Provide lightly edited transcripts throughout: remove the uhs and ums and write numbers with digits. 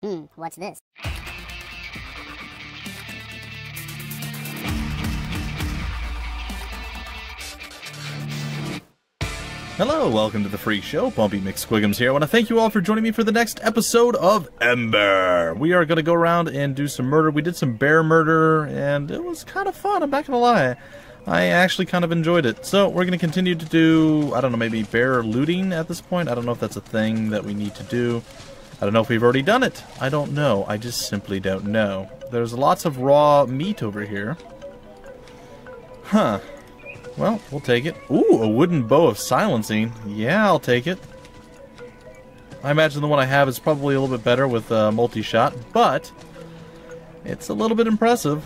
What's this? Hello, welcome to the Freak Show. Bumpy McSquigums here. I want to thank you all for joining me for the next episode of Ember. We are going to go around and do some murder. We did some bear murder, and it was kind of fun, I'm not going to lie. I actually kind of enjoyed it. So, we're going to continue to do, I don't know, maybe bear looting at this point. I don't know if that's a thing that we need to do. I don't know if we've already done it. I don't know. I just simply don't know. There's lots of raw meat over here. Huh. Well, we'll take it. Ooh, a wooden bow of silencing. Yeah, I'll take it. I imagine the one I have is probably a little bit better with multi-shot, but it's a little bit impressive.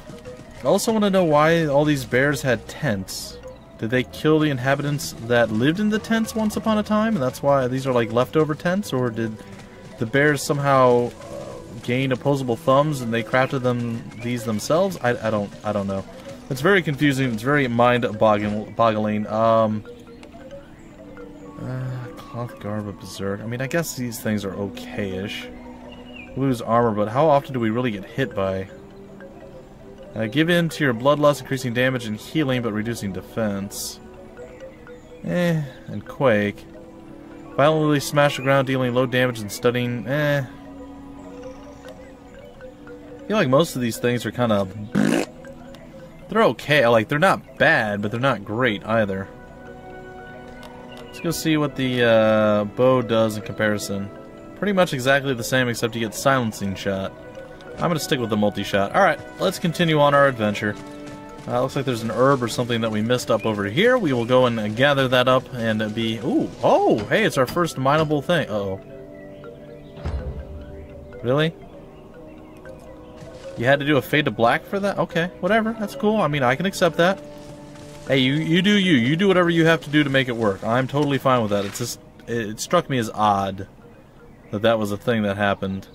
I also want to know why all these bears had tents. Did they kill the inhabitants that lived in the tents once upon a time, and that's why these are like leftover tents, or did the bears somehow gain opposable thumbs and they crafted these themselves? I don't know. It's very confusing. It's very mind-boggling. Cloth garb of berserk. I mean, I guess these things are okay-ish. Lose armor, but how often do we really get hit by? Give in to your bloodlust, increasing damage and healing, but reducing defense. And quake. Violently smash the ground, dealing low damage and stunning. I feel like most of these things are kind of... They're okay. Like, they're not bad, but they're not great either. Let's go see what the bow does in comparison. Pretty much exactly the same, except you get silencing shot. I'm going to stick with the multi-shot. Alright, let's continue on our adventure. Looks like there's an herb or something that we missed up over here. We will go and gather that up and be... Ooh, oh, hey, it's our first mineable thing. Uh-oh. Really? You had to do a fade to black for that? Okay, whatever. That's cool. I mean, I can accept that. Hey, you do you. You do whatever you have to do to make it work. I'm totally fine with that. It's just... It struck me as odd that that was a thing that happened.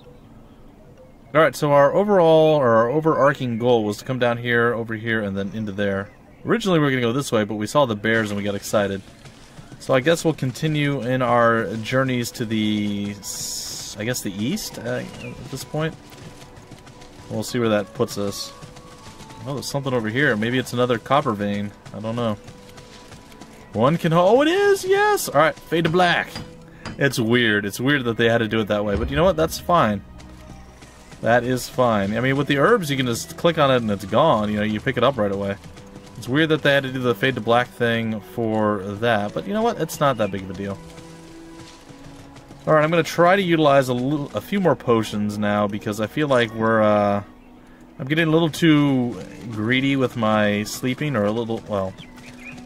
Alright, so our overall, or our overarching goal was to come down here, over here, and then into there. Originally we were going to go this way, but we saw the bears and we got excited. So I guess we'll continue in our journeys to the... I guess the east at this point. We'll see where that puts us. Oh, there's something over here. Maybe it's another copper vein. I don't know. One can... Oh, it is! Yes! Alright, fade to black. It's weird. It's weird that they had to do it that way. But you know what? That's fine. That is fine. I mean, with the herbs, you can just click on it and it's gone. You know, you pick it up right away. It's weird that they had to do the fade to black thing for that. But you know what? It's not that big of a deal. Alright, I'm going to try to utilize a few more potions now because I feel like we're, I'm getting a little too greedy with my sleeping, or a little, well,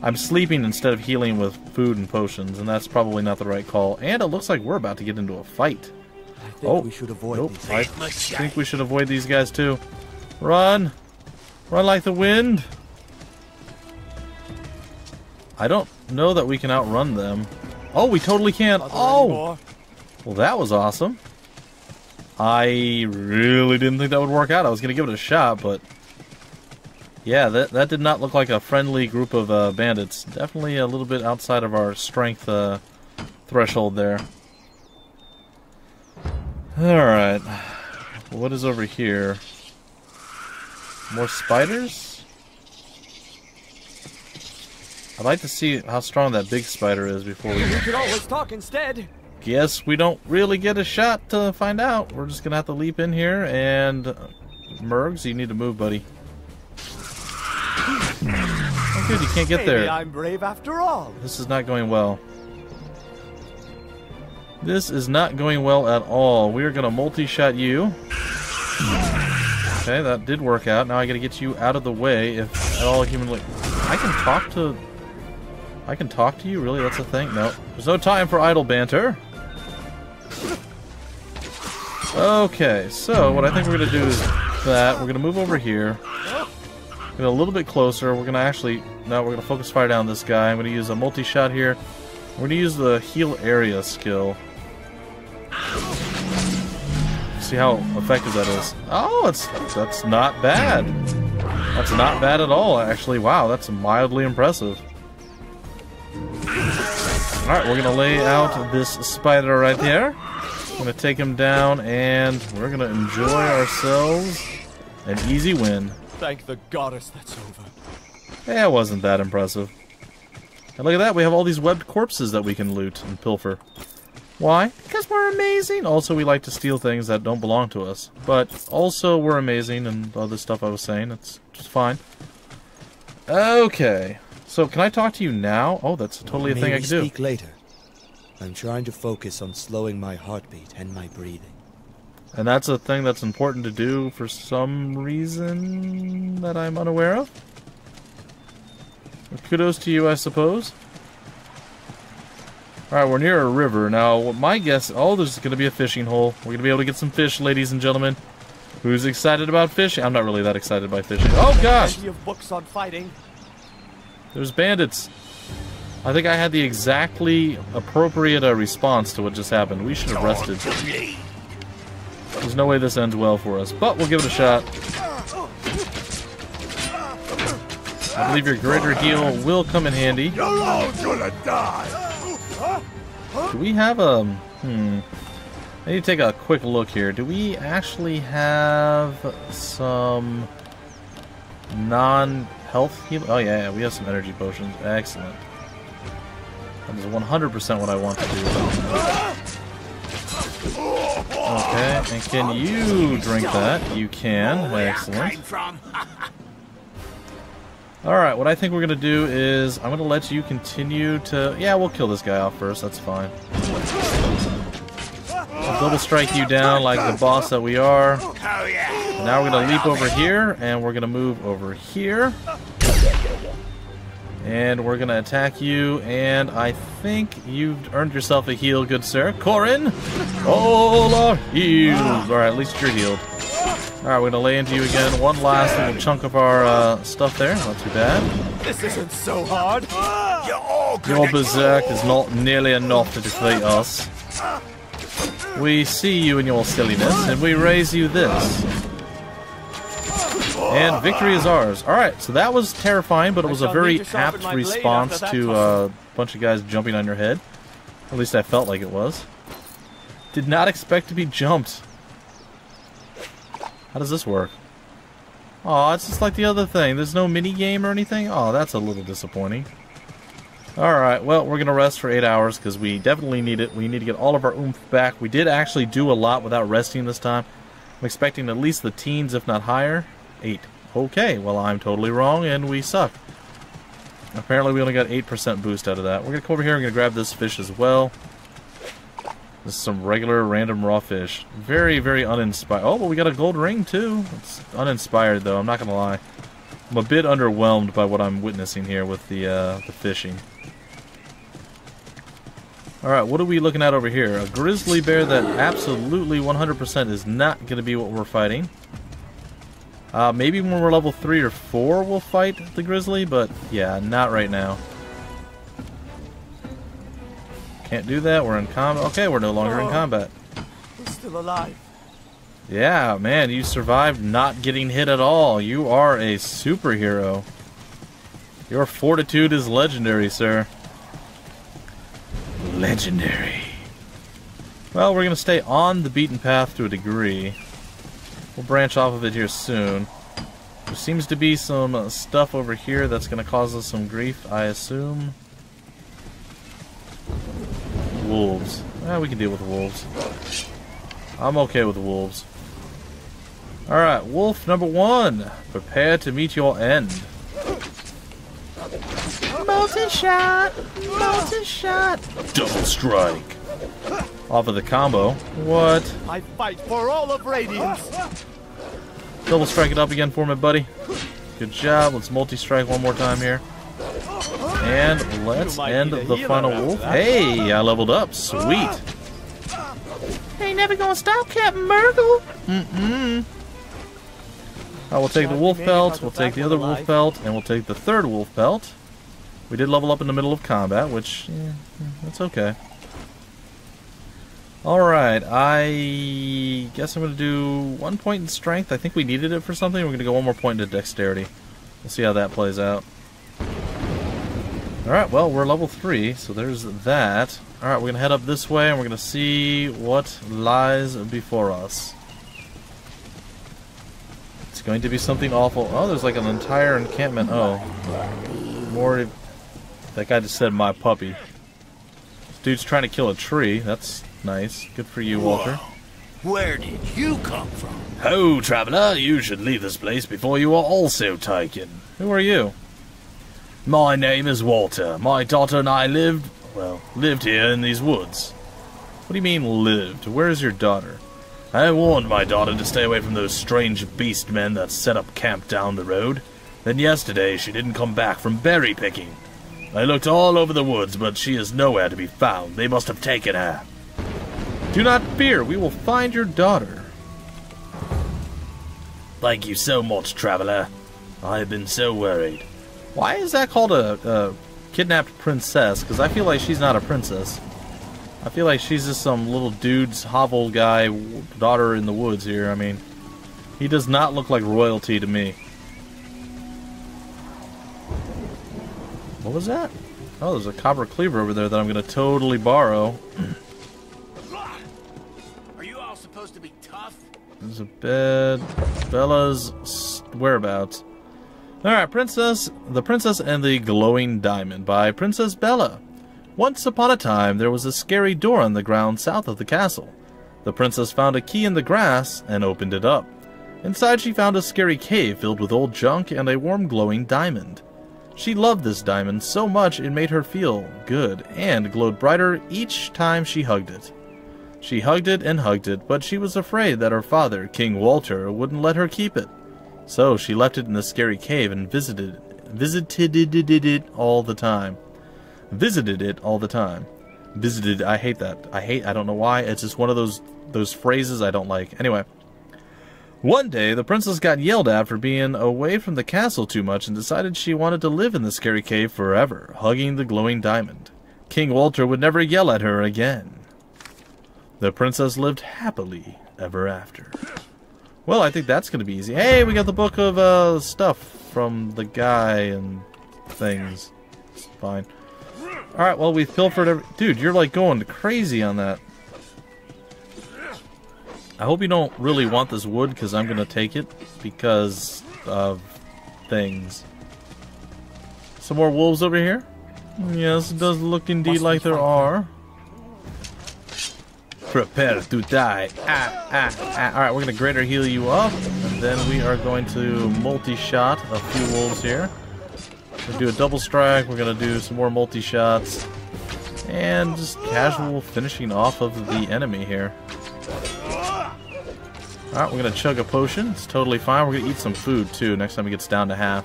I'm sleeping instead of healing with food and potions, and that's probably not the right call. And it looks like we're about to get into a fight. We should avoid these. I think we should avoid these guys too. Run! Run like the wind! I don't know that we can outrun them. Oh, we totally can! Oh! Well, that was awesome. I really didn't think that would work out. I was going to give it a shot, but... Yeah, that did not look like a friendly group of bandits. Definitely a little bit outside of our strength threshold there. Alright. What is over here? More spiders? I'd like to see how strong that big spider is before we... We could always talk instead. Guess we don't really get a shot to find out. We're just gonna have to leap in here and... Mergs, you need to move, buddy. Oh good, you can't get there. Maybe I'm brave after all. This is not going well. This is not going well at all. We are gonna multi-shot you. Okay, that did work out. Now I gotta get you out of the way, if at all humanly... I can talk to you? Really? That's a thing? No. There's no time for idle banter. Okay, so what I think we're going to do is that we're going to move over here. Get a little bit closer. We're going to actually... No, we're going to focus fire down this guy. I'm going to use a multi-shot here. We're going to use the heal area skill. See how effective that is. Oh, that's not bad. That's not bad at all, actually. Wow, that's mildly impressive. Alright, we're going to lay out this spider right there. Gonna take him down, and we're gonna enjoy ourselves an easy win. Thank the goddess that's over. Yeah, it wasn't that impressive. And look at that, we have all these webbed corpses that we can loot and pilfer. Why? Because we're amazing! Also, we like to steal things that don't belong to us. But also, we're amazing, and all this stuff I was saying, it's just fine. Okay. So, can I talk to you now? Oh, that's totally a thing I can do. Speak later. I'm trying to focus on slowing my heartbeat and my breathing. And that's a thing that's important to do for some reason that I'm unaware of? Well, kudos to you, I suppose. Alright, we're near a river. Now, my guess... Oh, there's going to be a fishing hole. We're going to be able to get some fish, ladies and gentlemen. Who's excited about fishing? I'm not really that excited by fishing. Oh, gosh! Plenty of books on fighting. There's bandits. I think I had the exactly appropriate response to what just happened. We should have rested. There's no way this ends well for us, but we'll give it a shot. I believe your greater heal will come in handy. You're all gonna die. Do we have a... I need to take a quick look here. Do we actually have some non-health heal? Oh yeah, we have some energy potions. Excellent. That is 100% what I want to do. Okay, and can you drink that? You can. Excellent. Alright, what I think we're going to do is I'm going to let you continue to... Yeah, we'll kill this guy off first. That's fine. We'll double strike you down like the boss that we are. Now we're going to leap over here, and we're going to move over here. And we're going to attack you, and I think you've earned yourself a heal, good sir. Corin! All our heals! Alright, at least you're healed. Alright, we're going to lay into you again. One last little chunk of our stuff there. Not too bad. This isn't so hard. Your berserk is not nearly enough to defeat us. We see you in your silliness, and we raise you this. And victory is ours. Alright, so that was terrifying, but it was a very apt response to a bunch of guys jumping on your head. At least I felt like it was. Did not expect to be jumped. How does this work? Oh, it's just like the other thing. There's no mini game or anything? Oh, that's a little disappointing. Alright, well, we're going to rest for 8 hours because we definitely need it. We need to get all of our oomph back. We did actually do a lot without resting this time. I'm expecting at least the teens, if not higher. 8. Okay, well, I'm totally wrong, and we suck. Apparently, we only got 8% boost out of that. We're going to come over here and grab this fish as well. This is some regular random raw fish. Very, very uninspired. Oh, but we got a gold ring, too. It's uninspired, though. I'm not going to lie. I'm a bit underwhelmed by what I'm witnessing here with the fishing. Alright, what are we looking at over here? A grizzly bear that absolutely 100% is not going to be what we're fighting. Maybe when we're level 3 or 4 we'll fight the grizzly, but yeah, not right now. Can't do that, we're in combat. Okay, we're no longer in combat. He's still alive. Yeah, man, you survived not getting hit at all. You are a superhero. Your fortitude is legendary, sir. Legendary. Well, we're going to stay on the beaten path to a degree. We'll branch off of it here soon. There seems to be some stuff over here that's going to cause us some grief, I assume. Wolves. We can deal with the wolves. I'm okay with the wolves. Alright, wolf number 1. Prepare to meet your end. Multi-shot! Multi-shot! Double strike! Off of the combo. What? I fight for all of Radiance. Double strike it up again for me, buddy. Good job. Let's multi-strike one more time here. And let's end the final wolf. Hey, I leveled up. Sweet. Ain't never gonna stop, Captain Merkel. We'll take the wolf pelt, we'll take the other wolf pelt, and we'll take the third wolf pelt. We did level up in the middle of combat, which, that's okay. Alright, I guess I'm going to do 1 point in strength. I think we needed it for something. We're going to go 1 more point into dexterity. We'll see how that plays out. Alright, well, we're level 3, so there's that. Alright, we're gonna head up this way and we're gonna see what lies before us. It's going to be something awful. Oh, there's like an entire encampment. Oh. More. That guy just said my puppy. This dude's trying to kill a tree. That's nice. Good for you, Walter. Where did you come from? Ho, traveler, you should leave this place before you are also taken. Who are you? My name is Walter. My daughter and I lived here in these woods. What do you mean, lived? Where is your daughter? I warned my daughter to stay away from those strange beast men that set up camp down the road. Then yesterday she didn't come back from berry picking. I looked all over the woods, but she is nowhere to be found. They must have taken her. Do not fear, we will find your daughter. Thank you so much, traveler. I have been so worried. Why is that called a kidnapped princess? Because I feel like she's not a princess. I feel like she's just some little dude's hovel guy, daughter in the woods here. I mean, he does not look like royalty to me. What was that? Oh, there's a copper cleaver over there that I'm going to totally borrow. Are you all supposed to be tough? There's a bed. Bella's whereabouts. Alright, The Princess and the Glowing Diamond by Princess Bella. Once upon a time, there was a scary door on the ground south of the castle. The princess found a key in the grass and opened it up. Inside she found a scary cave filled with old junk and a warm glowing diamond. She loved this diamond so much it made her feel good and glowed brighter each time she hugged it. She hugged it, but she was afraid that her father, King Walter, wouldn't let her keep it. So she left it in the scary cave and visited it all the time. I hate that. I don't know why. It's just one of those phrases I don't like. Anyway. One day, the princess got yelled at for being away from the castle too much and decided she wanted to live in the scary cave forever, hugging the glowing diamond. King Walter would never yell at her again. The princess lived happily ever after. Well, I think that's going to be easy. Hey, we got the book of stuff from the guy and things. It's fine. Alright, well, we've pilfered every... Dude, you're like going crazy on that. I hope you don't really want this wood, because I'm going to take it because of things. Some more wolves over here? Yes, it does look indeed like there are. Prepare to die. Alright, we're going to greater heal you up, and then we are going to multi-shot a few wolves here. We're going to do a double strike, we're going to do some more multi-shots, and just casual finishing off of the enemy here. Alright, we're going to chug a potion. It's totally fine. We're going to eat some food, too, next time it gets down to half.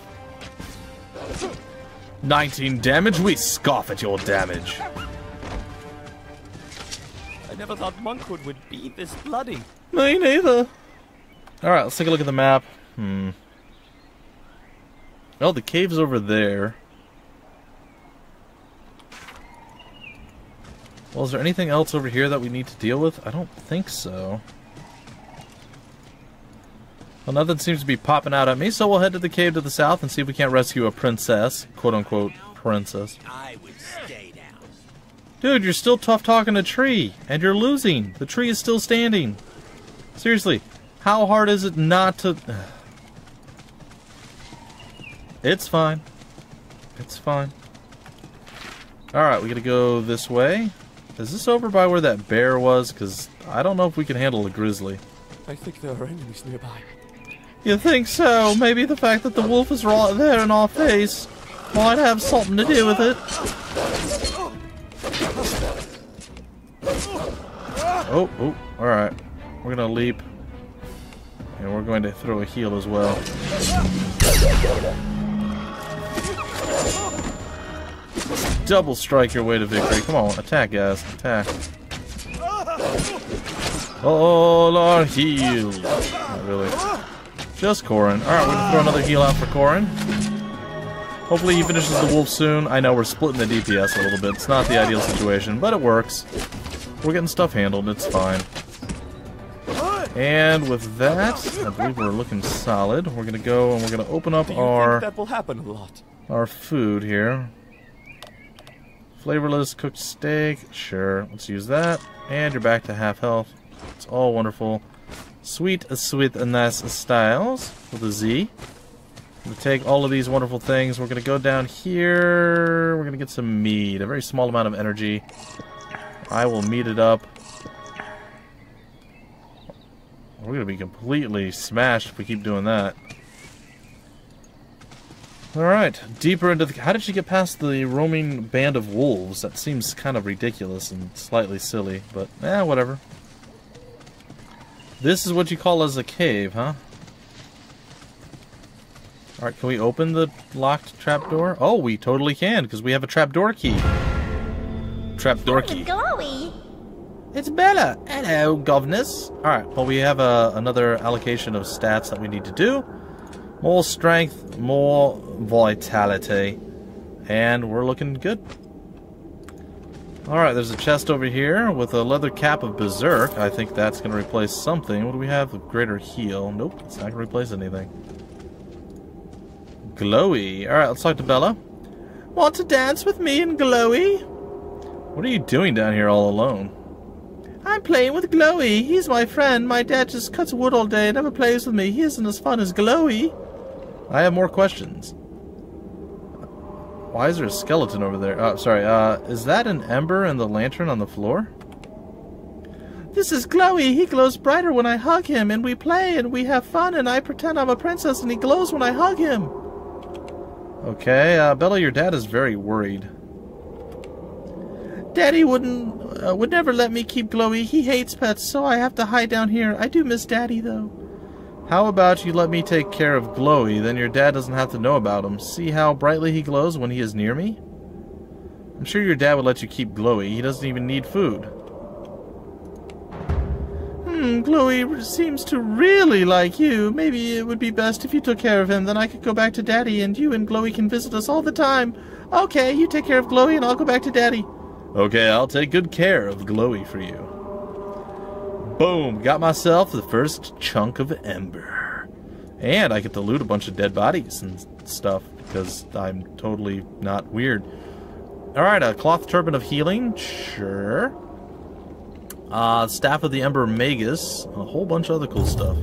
19 damage? We scoff at your damage. I never thought monkhood would be this bloody. Me neither. Alright, let's take a look at the map. Well, the cave's over there. Well, is there anything else over here that we need to deal with? I don't think so. Well, nothing seems to be popping out at me, so we'll head to the cave to the south and see if we can't rescue a princess. Quote-unquote princess. I would stay down. Dude, you're still tough talking a tree, and you're losing. The tree is still standing. Seriously, how hard is it not to... It's fine. It's fine. Alright, we gotta go this way. Is this over by where that bear was? Because I don't know if we can handle a grizzly. I think there are enemies nearby. You think so? Maybe the fact that the wolf is right there in our face might have something to do with it. Oh, alright. We're gonna leap. And we're going to throw a heal as well. Double strike your way to victory. Come on, attack, guys. Attack. All our heal. Not really. Just Corin. Alright, we're gonna throw another heal out for Corin. Hopefully he finishes the wolf soon. I know we're splitting the DPS a little bit. It's not the ideal situation, but it works. We're getting stuff handled. It's fine. And with that, I believe we're looking solid. We're gonna go and we're gonna open up Do you think that will happen a lot? our food here. Flavorless cooked steak. Sure, let's use that. And you're back to half health. It's all wonderful. Sweet and nice styles with a Z. I'm going to take all of these wonderful things. We're going to go down here. We're going to get some meat. A very small amount of energy. I will meat it up. We're going to be completely smashed if we keep doing that. Alright, deeper into the... How did she get past the roaming band of wolves? That seems kind of ridiculous and slightly silly, but whatever. This is what you call as a cave, huh? Alright, can we open the locked trapdoor? Oh, we totally can, because we have a trapdoor key. Trapdoor key. Glowy. It's Bella. Hello, governess. Alright, well, we have another allocation of stats that we need to do. More strength, more vitality. And we're looking good. Alright, there's a chest over here with a leather cap of Berserk. I think that's going to replace something. What do we have? A greater heal. Nope, it's not going to replace anything. Glowy. Alright, let's talk to Bella. Want to dance with me and Glowy? What are you doing down here all alone? I'm playing with Glowy. He's my friend. My dad just cuts wood all day and never plays with me. He isn't as fun as Glowy. I have more questions. Why is there a skeleton over there? Oh, sorry. Is that an Ember and the lantern on the floor? This is Glowy. He glows brighter when I hug him, and we play, and we have fun, and I pretend I'm a princess, and he glows when I hug him. Okay, Bella, your dad is very worried. Daddy would never let me keep Glowy. He hates pets, so I have to hide down here. I do miss Daddy, though. How about you let me take care of Glowy, then your dad doesn't have to know about him. See how brightly he glows when he is near me? I'm sure your dad would let you keep Glowy. He doesn't even need food. Glowy seems to really like you. Maybe it would be best if you took care of him. Then I could go back to Daddy, and you and Glowy can visit us all the time. Okay, you take care of Glowy, and I'll go back to Daddy. Okay, I'll take good care of Glowy for you. Boom, got myself the first chunk of Ember. And I get to loot a bunch of dead bodies and stuff, because I'm totally not weird. Alright, a cloth turban of healing, sure. Staff of the Ember Magus, a whole bunch of other cool stuff.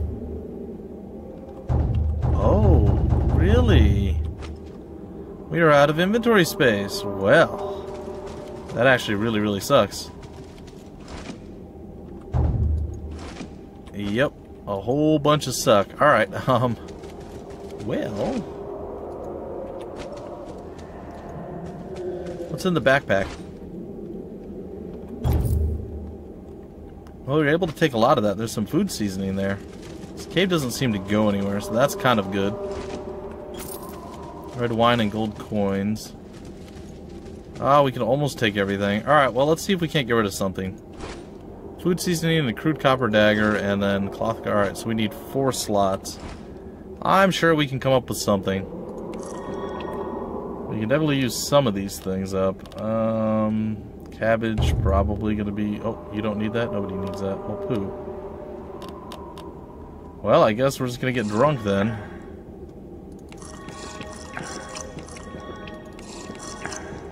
Oh, really? We are out of inventory space. Well, that actually really sucks. Yep, a whole bunch of suck. Alright, well... What's in the backpack? Well, we were able to take a lot of that. There's some food seasoning there. This cave doesn't seem to go anywhere, so that's kind of good. Red wine and gold coins. Ah, we can almost take everything. Alright, well, let's see if we can't get rid of something. Food seasoning and a crude copper dagger, and then cloth... Alright, so we need 4 slots. I'm sure we can come up with something. We can definitely use some of these things up. Cabbage, probably gonna be... Oh, you don't need that? Nobody needs that. Well, poo. Well, I guess we're just gonna get drunk then.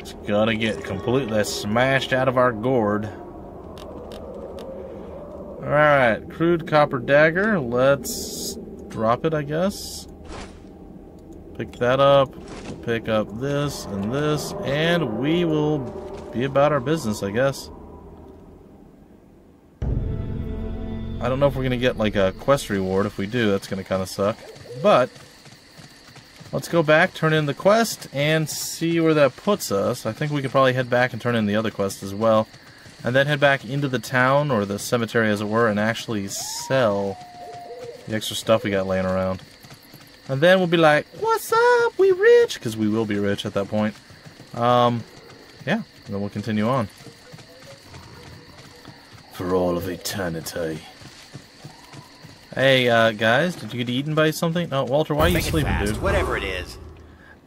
It's gonna get completely smashed out of our gourd. Alright, crude copper dagger. Let's drop it, I guess. Pick that up. We'll pick up this, and we will be about our business, I guess. I don't know if we're going to get, like, a quest reward. If we do, that's going to kind of suck. But, let's go back, turn in the quest, and see where that puts us. I think we could probably head back and turn in the other quest as well. And then head back into the town, or the cemetery as it were, and actually sell the extra stuff we got laying around. And then we'll be like, what's up? We rich? Because we will be rich at that point. Yeah, and then we'll continue on. For all of eternity. Hey, guys, did you get eaten by something? Oh, Walter, why are you sleeping, dude? Whatever it is.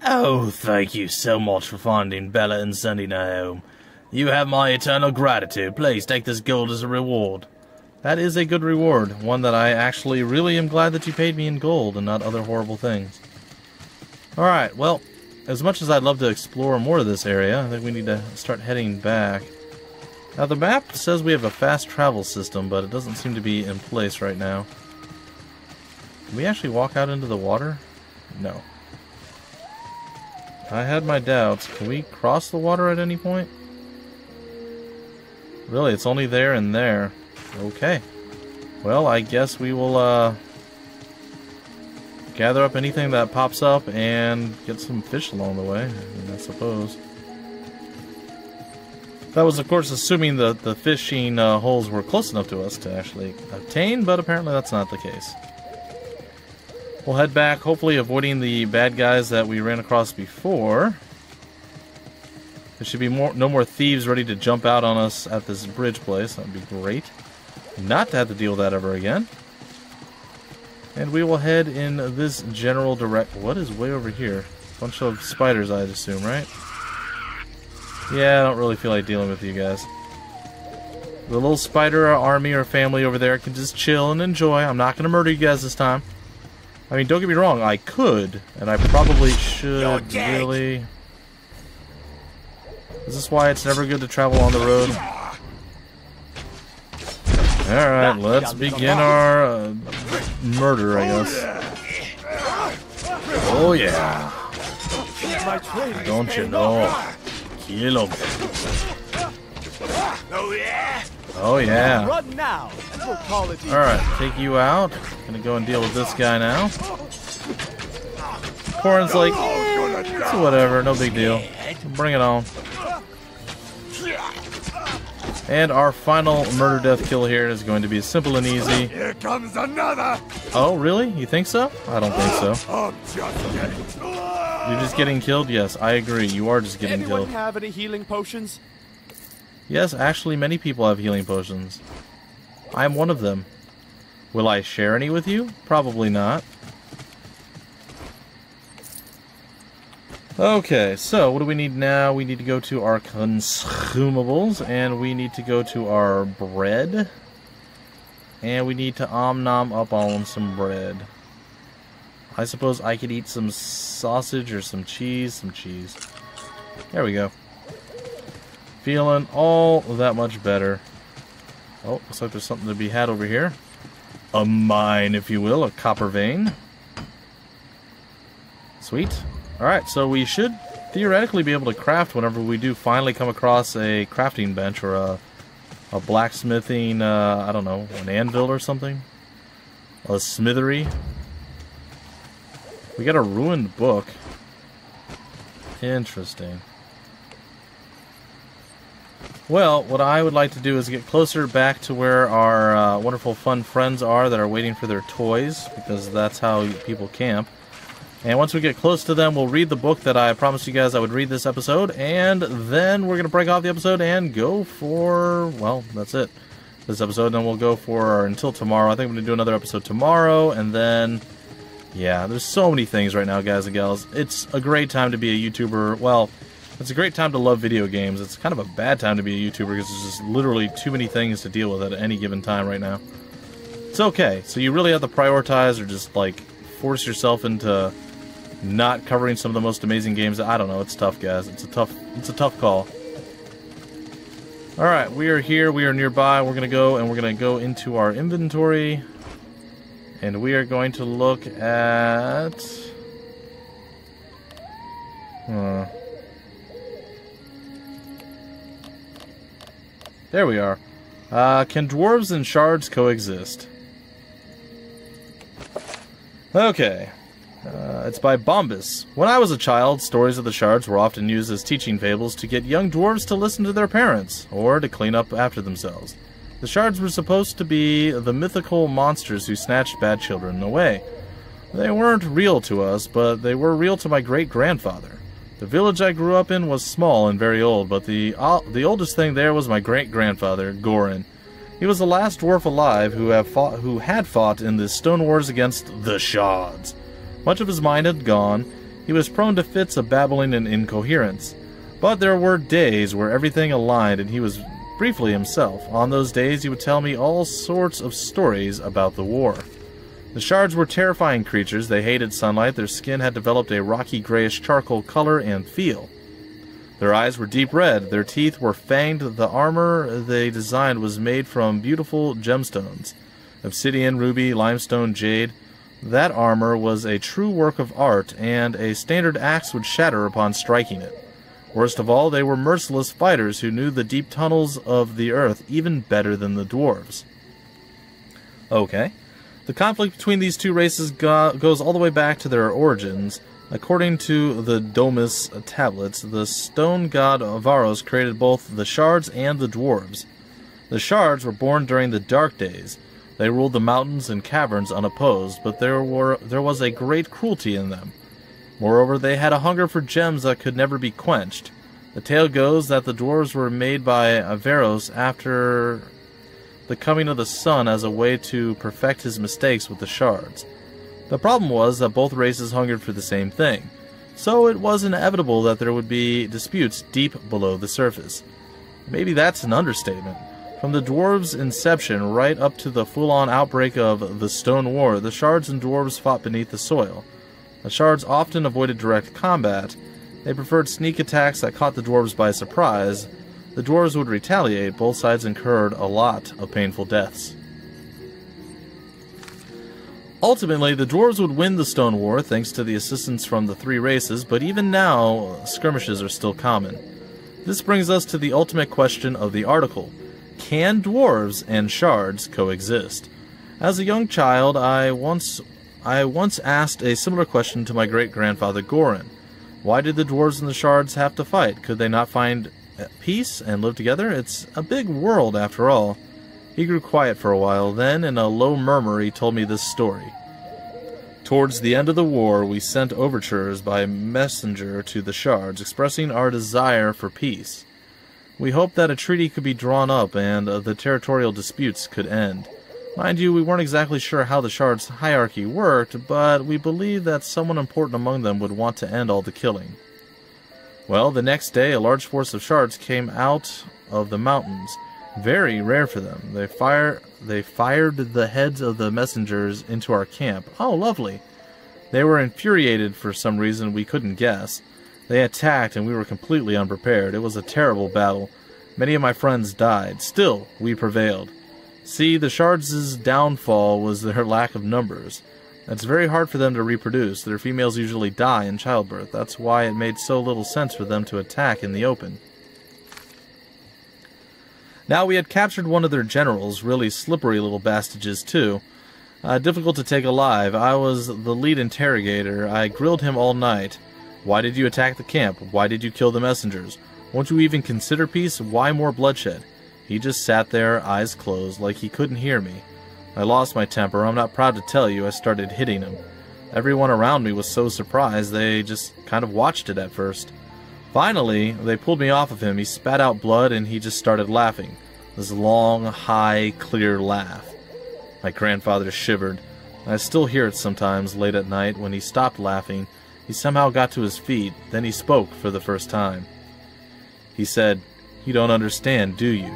Oh, thank you so much for finding Bella and sending her home. You have my eternal gratitude. Please take this gold as a reward. That is a good reward. One that I actually really am glad that you paid me in gold and not other horrible things. Alright, well, as much as I'd love to explore more of this area, I think we need to start heading back. Now, the map says we have a fast travel system, but it doesn't seem to be in place right now. Can we actually walk out into the water? No. I had my doubts. Can we cross the water at any point? Really, it's only there and there. Okay. Well, I guess we will, gather up anything that pops up and get some fish along the way, I suppose. That was, of course, assuming the fishing holes were close enough to us to actually obtain, but apparently that's not the case. We'll head back, hopefully avoiding the bad guys that we ran across before. There should be no more thieves ready to jump out on us at this bridge place. That would be great. Not to have to deal with that ever again. And we will head in this general direction. What is way over here? Bunch of spiders, I'd assume, right? Yeah, I don't really feel like dealing with you guys. The little spider army or family over there can just chill and enjoy. I'm not going to murder you guys this time. I mean, don't get me wrong, I could, and I probably should, really. Is this why it's never good to travel on the road? Alright, let's begin our murder, I guess. Oh yeah. Don't you know? Kill him. Oh yeah. Run now. We'll call it. Alright, take you out. Gonna go and deal with this guy now. Corin's like, it's whatever, no big deal. Bring it on. And our final murder death kill here is going to be simple and easy. Here comes another. Oh, really? You think so? I don't think so. I'm just getting. You're just getting killed? Yes, I agree. You are just getting Anyone killed. have any healing potions? Yes, actually, many people have healing potions. I am one of them. Will I share any with you? Probably not. Okay, so what do we need now? We need to go to our consumables, and we need to go to our bread. And we need to nom up on some bread. I suppose I could eat some sausage or some cheese. There we go. Feeling all that much better. Oh, looks like there's something to be had over here. A mine, if you will, a copper vein. Sweet. Alright, so we should theoretically be able to craft whenever we do finally come across a crafting bench or a blacksmithing, I don't know, an anvil or something. A smithery. We got a ruined book. Interesting. Well, what I would like to do is get closer back to where our wonderful fun friends are that are waiting for their toys, because that's how people camp. And once we get close to them, we'll read the book that I promised you guys I would read this episode, and then we're going to break off the episode and go for, well, that's it. This episode, and then we'll go for until tomorrow. I think I'm going to do another episode tomorrow, and then, yeah, there's so many things right now, guys and gals. It's a great time to be a YouTuber. Well, it's a great time to love video games. It's kind of a bad time to be a YouTuber because there's just literally too many things to deal with at any given time right now. It's okay. So you really have to prioritize or just, like, force yourself into not covering some of the most amazing games. I don't know. It's tough, guys. It's a tough call. Alright, we are here. We are nearby. We're going to go into our inventory. And we are going to look at... There we are. Can dwarves and shards coexist? Okay. It's by Bombus. When I was a child, stories of the shards were often used as teaching fables to get young dwarves to listen to their parents, or to clean up after themselves. The shards were supposed to be the mythical monsters who snatched bad children away. They weren't real to us, but they were real to my great-grandfather. The village I grew up in was small and very old, but the oldest thing there was my great-grandfather, Gorin. He was the last dwarf alive who had fought in the stone wars against the shards. Much of his mind had gone. He was prone to fits of babbling and incoherence. But there were days where everything aligned and he was briefly himself. On those days he would tell me all sorts of stories about the war. The shards were terrifying creatures. They hated sunlight. Their skin had developed a rocky grayish charcoal color and feel. Their eyes were deep red. Their teeth were fanged. The armor they designed was made from beautiful gemstones. Obsidian, ruby, limestone, jade. That armor was a true work of art, and a standard axe would shatter upon striking it. Worst of all, they were merciless fighters who knew the deep tunnels of the earth even better than the dwarves. Okay. The conflict between these two races goes all the way back to their origins. According to the Domus tablets, the stone god Varos created both the shards and the dwarves. The shards were born during the Dark Days. They ruled the mountains and caverns unopposed, but there was a great cruelty in them. Moreover, they had a hunger for gems that could never be quenched. The tale goes that the dwarves were made by Varos after the coming of the sun as a way to perfect his mistakes with the shards. The problem was that both races hungered for the same thing, so it was inevitable that there would be disputes deep below the surface. Maybe that's an understatement. From the dwarves' inception right up to the full-on outbreak of the Stone War, the shards and dwarves fought beneath the soil. The shards often avoided direct combat. They preferred sneak attacks that caught the dwarves by surprise. The dwarves would retaliate. Both sides incurred a lot of painful deaths. Ultimately, the dwarves would win the Stone War thanks to the assistance from the three races, but even now, skirmishes are still common. This brings us to the ultimate question of the article. Can dwarves and shards coexist? As a young child, I once asked a similar question to my great-grandfather Goran. Why did the dwarves and the shards have to fight? Could they not find peace and live together? It's a big world, after all. He grew quiet for a while, then, in a low murmur, he told me this story. Towards the end of the war, we sent overtures by messenger to the shards, expressing our desire for peace. We hoped that a treaty could be drawn up and the territorial disputes could end. Mind you, we weren't exactly sure how the shards' hierarchy worked, but we believed that someone important among them would want to end all the killing. Well, the next day, a large force of shards came out of the mountains. Very rare for them. They fired the heads of the messengers into our camp. Oh, lovely. They were infuriated for some reason we couldn't guess. They attacked and we were completely unprepared. It was a terrible battle. Many of my friends died. Still, we prevailed. See, the shards' downfall was their lack of numbers. It's very hard for them to reproduce. Their females usually die in childbirth. That's why it made so little sense for them to attack in the open. Now we had captured one of their generals, really slippery little bastages too. Difficult to take alive. I was the lead interrogator. I grilled him all night. Why did you attack the camp? Why did you kill the messengers? Won't you even consider peace? Why more bloodshed? He just sat there, eyes closed, like he couldn't hear me. I lost my temper. I'm not proud to tell you. I started hitting him. Everyone around me was so surprised they just kind of watched it at first. Finally, they pulled me off of him. He spat out blood and he just started laughing. This long, high, clear laugh. My grandfather shivered. I still hear it sometimes late at night. When he stopped laughing, he somehow got to his feet. Then he spoke for the first time. He said, "You don't understand, do you?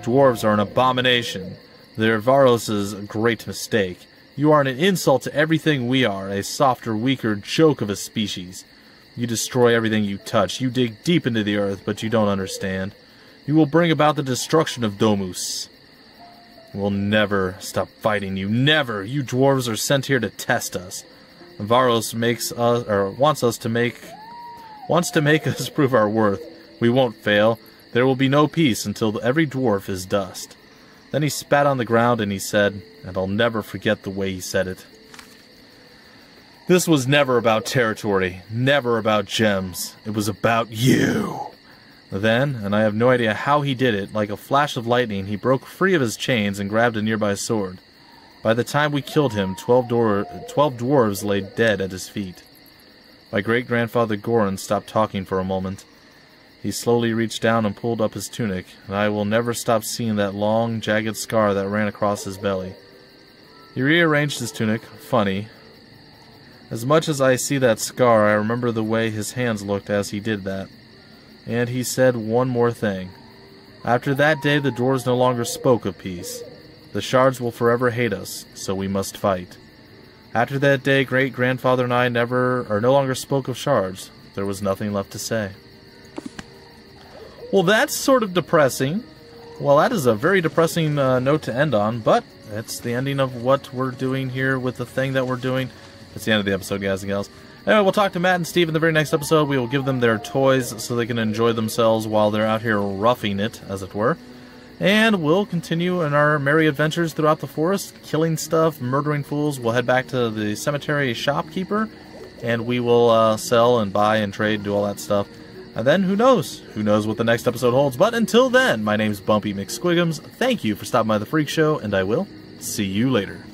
Dwarves are an abomination. They're Varos's great mistake. You are an insult to everything we are, a softer, weaker joke of a species. You destroy everything you touch. You dig deep into the earth, but you don't understand. You will bring about the destruction of Domus. We'll never stop fighting you. Never! You dwarves are sent here to test us. Varos wants to make us prove our worth. We won't fail. There will be no peace until every dwarf is dust." Then he spat on the ground and he said, and I'll never forget the way he said it, "This was never about territory, never about gems. It was about you." Then, and I have no idea how he did it, like a flash of lightning, he broke free of his chains and grabbed a nearby sword. By the time we killed him, 12 dwarves lay dead at his feet. My great-grandfather Goran stopped talking for a moment. He slowly reached down and pulled up his tunic, and I will never stop seeing that long, jagged scar that ran across his belly. He rearranged his tunic. Funny. As much as I see that scar, I remember the way his hands looked as he did that. And he said one more thing. After that day, the dwarves no longer spoke of peace. The shards will forever hate us, so we must fight. After that day, great-grandfather and I no longer spoke of shards. There was nothing left to say. Well, that's sort of depressing. Well, that is a very depressing note to end on, but it's the ending of what we're doing here with the thing that we're doing. It's the end of the episode, guys and gals. Anyway, we'll talk to Matt and Steve in the very next episode. We will give them their toys so they can enjoy themselves while they're out here roughing it, as it were. And we'll continue in our merry adventures throughout the forest, killing stuff, murdering fools. We'll head back to the cemetery shopkeeper, and we will sell and buy and trade, do all that stuff. And then, who knows? Who knows what the next episode holds? But until then, my name's Bumpy McSquigums. Thank you for stopping by the Freak Show, and I will see you later.